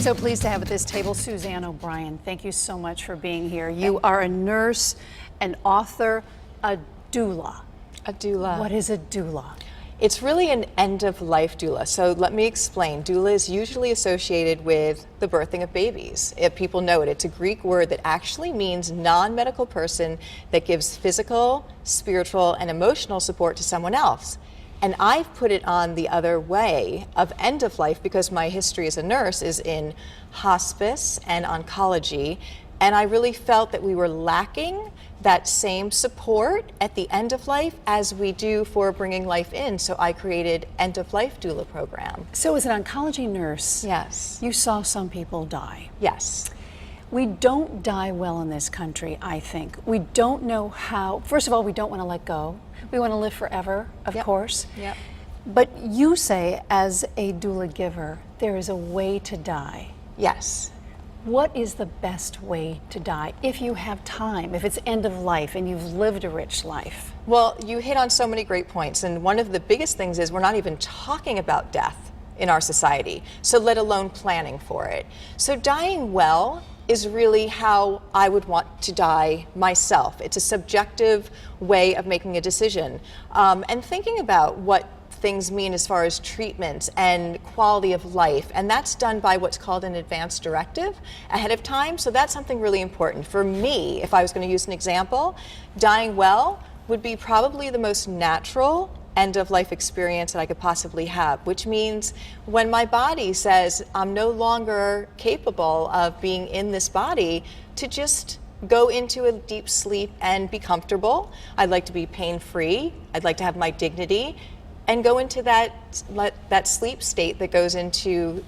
so pleased to have at this table Suzanne O'Brien. Thank you so much for being here. You are a nurse, an author, a doula. A doula. What is a doula? It's really an end-of-life doula. So let me explain. Doula is usually associated with the birthing of babies. If people know it, it's a Greek word that actually means non-medical person that gives physical, spiritual, and emotional support to someone else. And I've put it on the other way of end of life because my history as a nurse is in hospice and oncology. And I really felt that we were lacking that same support at the end of life as we do for bringing life in. So I created End of Life Doula program. So as an oncology nurse, Yes. you saw some people die. Yes. We don't die well in this country, I think. We don't know how. First of all, we don't want to let go. We want to live forever, of course. Yep. But you say, as a doula giver, there is a way to die. Yes. What is the best way to die if you have time, if it's end of life and you've lived a rich life? Well, you hit on so many great points, and one of the biggest things is we're not even talking about death in our society, so let alone planning for it. So dying well is really how I would want to die myself. It's a subjective way of making a decision and thinking about what things mean as far as treatment and quality of life, and that's done by what's called an advance directive ahead of time. So that's something really important. For me, if I was going to use an example, dying well would be probably the most natural end-of-life experience that I could possibly have, which means when my body says I'm no longer capable of being in this body, to just go into a deep sleep and be comfortable. I'd like to be pain-free. I'd like to have my dignity and go into that sleep state that goes into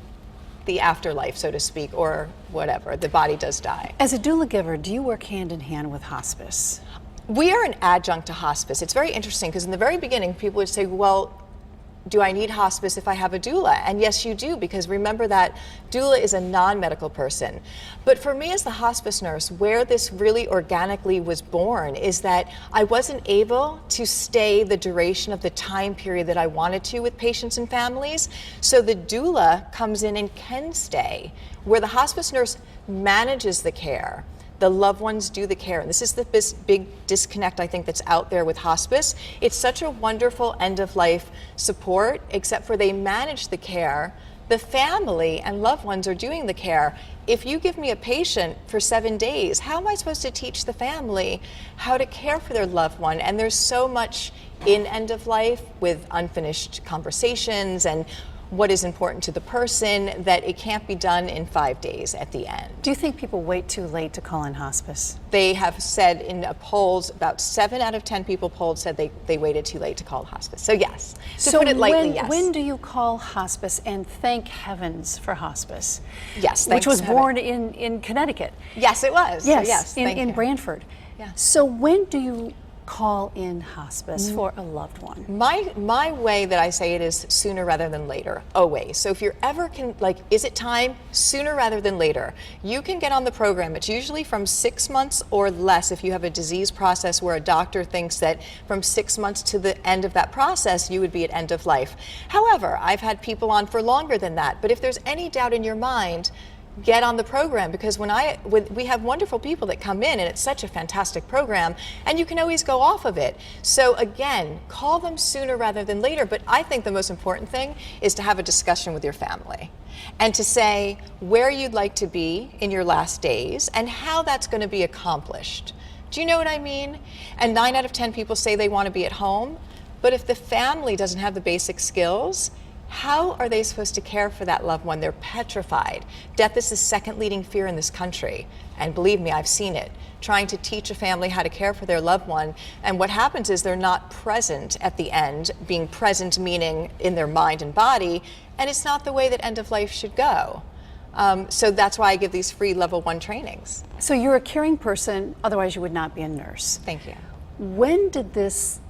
the afterlife, so to speak, or whatever. The body does die. As a doula giver, do you work hand in hand with hospice? We are an adjunct to hospice. It's very interesting because in the very beginning, people would say, well, do I need hospice if I have a doula? And yes, you do, because remember that doula is a non-medical person. But for me as the hospice nurse, where this really organically was born is that I wasn't able to stay the duration of the time period that I wanted to with patients and families. So the doula comes in and can stay, where the hospice nurse manages the care. The loved ones do the care. And this is the big disconnect, I think, that's out there with hospice. It's such a wonderful end-of-life support, except for they manage the care. The family and loved ones are doing the care. If you give me a patient for 7 days, how am I supposed to teach the family how to care for their loved one? And there's so much in end-of-life with unfinished conversations and what is important to the person that it can't be done in 5 days at the end. Do you think people wait too late to call in hospice? They have said in polls, about 7 out of 10 people polled said they waited too late to call hospice. So yes, to put it lightly, yes. When do you call hospice, and thank heavens for hospice? Yes, which was born in Connecticut. Yes, it was. Yes, yes, in Branford. Yeah. So when do you call in hospice for a loved one? My way that I say it is sooner rather than later, always. So if you're ever is it time? Sooner rather than later. You can get on the program. It's usually from 6 months or less if you have a disease process where a doctor thinks that from 6 months to the end of that process, you would be at end of life. However, I've had people on for longer than that. But if there's any doubt in your mind, get on the program, because we have wonderful people that come in and it's such a fantastic program and you can always go off of it. So again, call them sooner rather than later, but I think the most important thing is to have a discussion with your family and to say where you'd like to be in your last days and how that's going to be accomplished. Do you know what I mean? And 9 out of 10 people say they want to be at home, but if the family doesn't have the basic skills, how are they supposed to care for that loved one? They're petrified. Death is the second leading fear in this country. And believe me, I've seen it. Trying to teach a family how to care for their loved one. And what happens is they're not present at the end, being present meaning in their mind and body. And it's not the way that end of life should go. So that's why I give these free level 1 trainings. So you're a caring person, otherwise you would not be a nurse. Thank you. When did this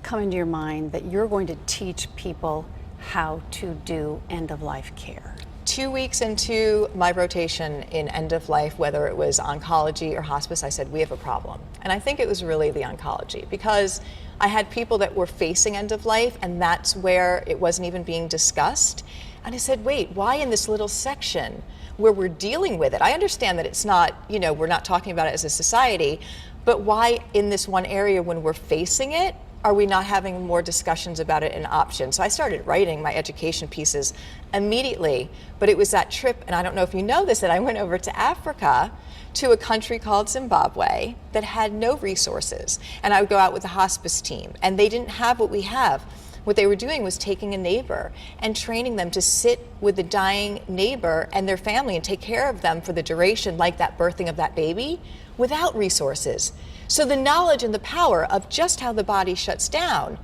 come into your mind that you're going to teach people how to do end-of-life care? 2 weeks into my rotation in end of life, whether it was oncology or hospice, I said, we have a problem. And I think it was really the oncology, because I had people that were facing end of life, and that's where it wasn't even being discussed. And I said, wait, why in this little section where we're dealing with it? I understand that it's not, we're not talking about it as a society, but why in this one area when we're facing it, are we not having more discussions about it and options? So I started writing my education pieces immediately, but it was that trip, and I don't know if you know this, that I went over to Africa, to a country called Zimbabwe that had no resources. And I would go out with the hospice team, and they didn't have what we have. What they were doing was taking a neighbor and training them to sit with the dying neighbor and their family and take care of them for the duration, like that birthing of that baby, without resources. So the knowledge and the power of just how the body shuts down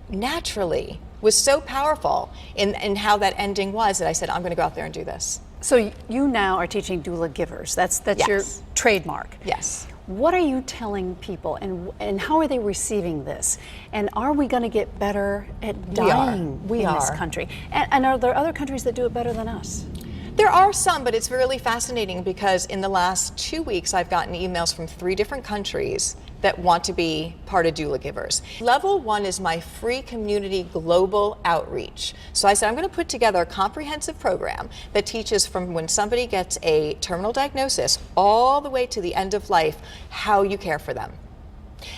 naturally was so powerful in how that ending was, that I said, I'm going to go out there and do this. So you now are teaching doula givers. That's Yes. your trademark. Yes. What are you telling people, and how are they receiving this? And are we going to get better at dying in this country? And are there other countries that do it better than us? There are some, but it's really fascinating, because in the last 2 weeks I've gotten emails from 3 different countries that want to be part of Doula Givers. Level 1 is my free community global outreach. So I said, I'm going to put together a comprehensive program that teaches from when somebody gets a terminal diagnosis all the way to the end of life, how you care for them.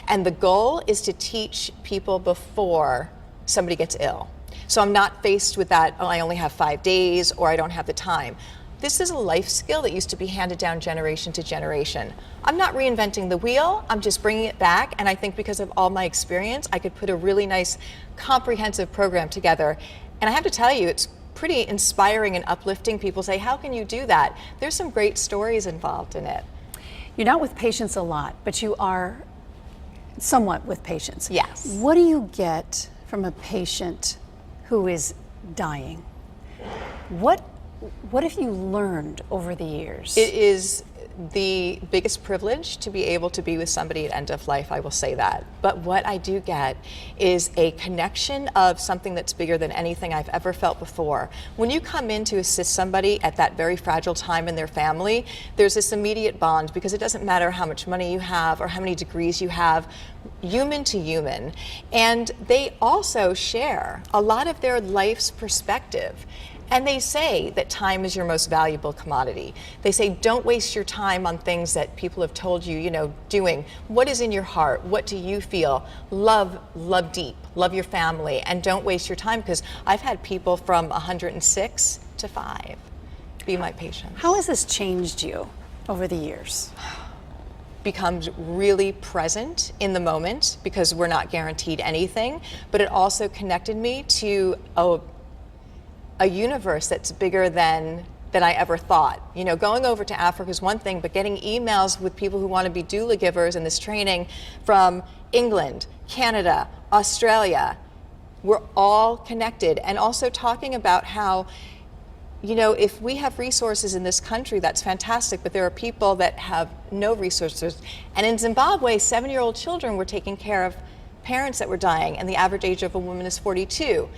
And the goal is to teach people before somebody gets ill. So I'm not faced with that, oh, I only have 5 days, or I don't have the time. This is a life skill that used to be handed down generation to generation. I'm not reinventing the wheel, I'm just bringing it back, and I think because of all my experience, I could put a really nice comprehensive program together. And I have to tell you, it's pretty inspiring and uplifting. People say, how can you do that? There's some great stories involved in it. You're not with patients a lot, but you are somewhat with patients. Yes. What do you get from a patient who is dying? What have you learned over the years? It is the biggest privilege to be able to be with somebody at end of life, I will say that. But what I do get is a connection of something that's bigger than anything I've ever felt before. When you come in to assist somebody at that very fragile time in their family, there's this immediate bond, because it doesn't matter how much money you have or how many degrees you have, human to human. And they also share a lot of their life's perspective. And they say that time is your most valuable commodity. They say, don't waste your time on things that people have told you, doing. What is in your heart? What do you feel? Love deep, love your family, and don't waste your time, because I've had people from 106 to 5 be my patients. How has this changed you over the years? Becomes really present in the moment, because we're not guaranteed anything, but it also connected me to a universe that's bigger than I ever thought. Going over to Africa is one thing, but getting emails with people who want to be doula givers in this training from England, Canada, Australia, we're all connected. And also talking about how, if we have resources in this country, that's fantastic, but there are people that have no resources. And in Zimbabwe, 7-year-old children were taking care of parents that were dying, and the average age of a woman is 42.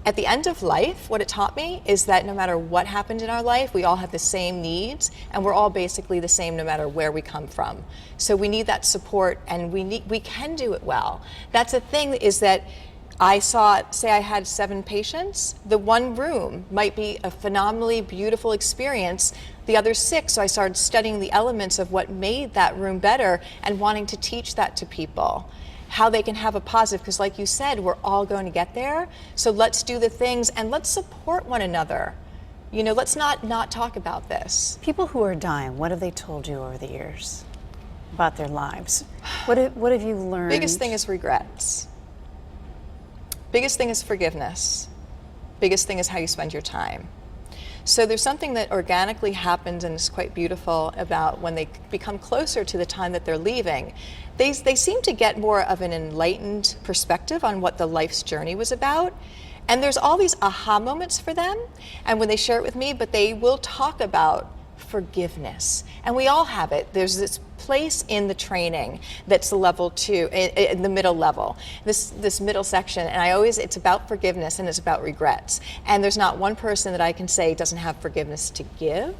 At the end of life, what it taught me is that no matter what happened in our life, we all have the same needs, and we're all basically the same no matter where we come from. So we need that support, and we can do it well. That's the thing, is that I saw, say I had 7 patients, the one room might be a phenomenally beautiful experience, the other 6, so I started studying the elements of what made that room better and wanting to teach that to people. How they can have a positive, because like you said, we're all going to get there. So let's do the things, and let's support one another. Let's not talk about this. People who are dying, what have they told you over the years about their lives? What have you learned? Biggest thing is regrets. Biggest thing is forgiveness. Biggest thing is how you spend your time. So there's something that organically happens, and is quite beautiful, about when they become closer to the time that they're leaving. They seem to get more of an enlightened perspective on what the life's journey was about. And there's all these aha moments for them, and when they share it with me, but they will talk about forgiveness. And we all have it. There's this place in the training that's level 2, in the middle level, this middle section, and it's about forgiveness and it's about regrets. And there's not one person that I can say doesn't have forgiveness to give,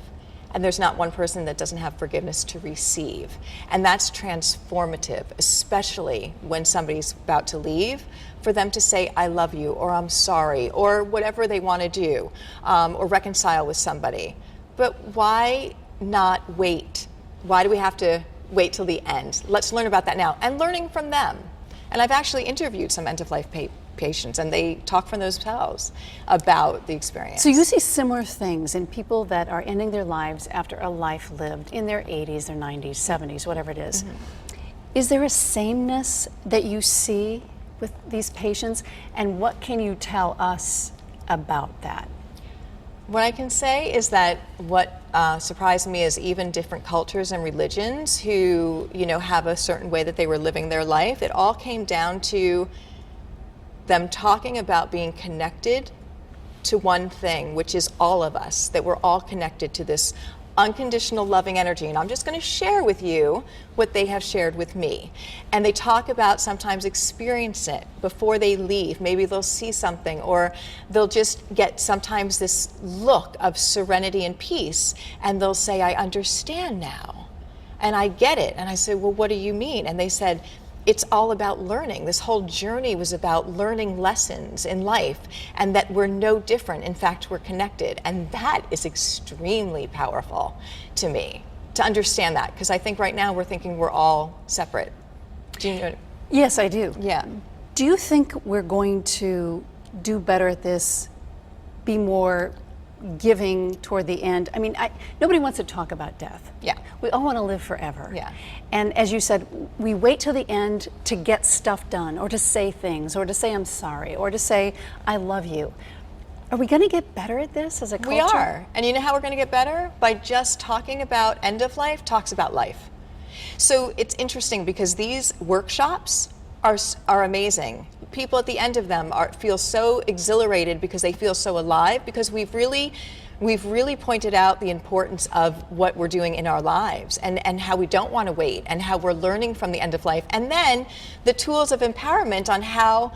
and there's not one person that doesn't have forgiveness to receive. And that's transformative, especially when somebody's about to leave, for them to say, I love you, or I'm sorry, or whatever they want to do, or reconcile with somebody. But why not wait? Why do we have to wait till the end? Let's learn about that now, and learning from them. And I've actually interviewed some end-of-life patients, and they talk from themselves about the experience. So you see similar things in people that are ending their lives after a life lived in their 80s, their 90s, 70s, whatever it is. Is there a sameness that you see with these patients, and what can you tell us about that? What I can say is that what surprised me is even different cultures and religions who, have a certain way that they were living their life. It all came down to them talking about being connected to one thing, which is all of us, that we're all connected to this unconditional loving energy. And I'm just going to share with you what they have shared with me. And they talk about sometimes experience it before they leave. Maybe they'll see something, or they'll just get sometimes this look of serenity and peace, and they'll say, I understand now, and I get it. And I said, well, what do you mean? And they said, it's all about learning. This whole journey was about learning lessons in life, and that we're no different. In fact, we're connected. And that is extremely powerful to me, to understand that, because I think right now we're thinking we're all separate. Do you know? Yes, I do. Yeah. Do you think we're going to do better at this, be more giving toward the end? I mean, nobody wants to talk about death. Yeah. We all want to live forever. Yeah. And as you said, we wait till the end to get stuff done, or to say things, or to say I'm sorry, or to say I love you. Are we going to get better at this as a culture? We are. And you know how we're going to get better? By just talking about end of life, talks about life. So it's interesting because these workshops are amazing. People at the end of them feel so exhilarated because they feel so alive, because we've really pointed out the importance of what we're doing in our lives, and how we don't want to wait, and how we're learning from the end of life, and then the tools of empowerment on how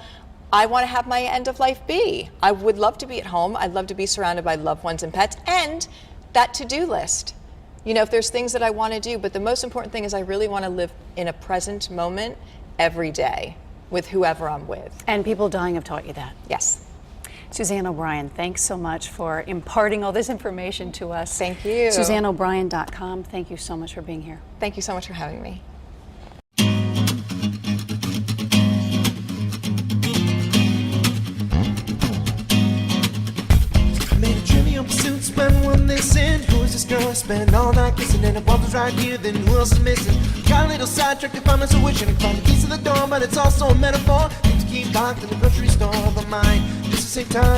I want to have my end of life be. I would love to be at home. I'd love to be surrounded by loved ones and pets, and that to-do list. If there's things that I want to do, but the most important thing is I really want to live in a present moment every day with whoever I'm with. And people dying have taught you that. Yes. Suzanne O'Brien, thanks so much for imparting all this information to us. Thank you. SuzanneO'Brien.com. Thank you so much for being here. Thank you so much for having me. When one they send, who's this girl? Spend all night kissing, and if was right here, then who else is missing? Got a little sidetracked if I'm so wishing to find the keys to the door, but it's also a metaphor. Need to keep locked in the grocery store, but mine just to save time.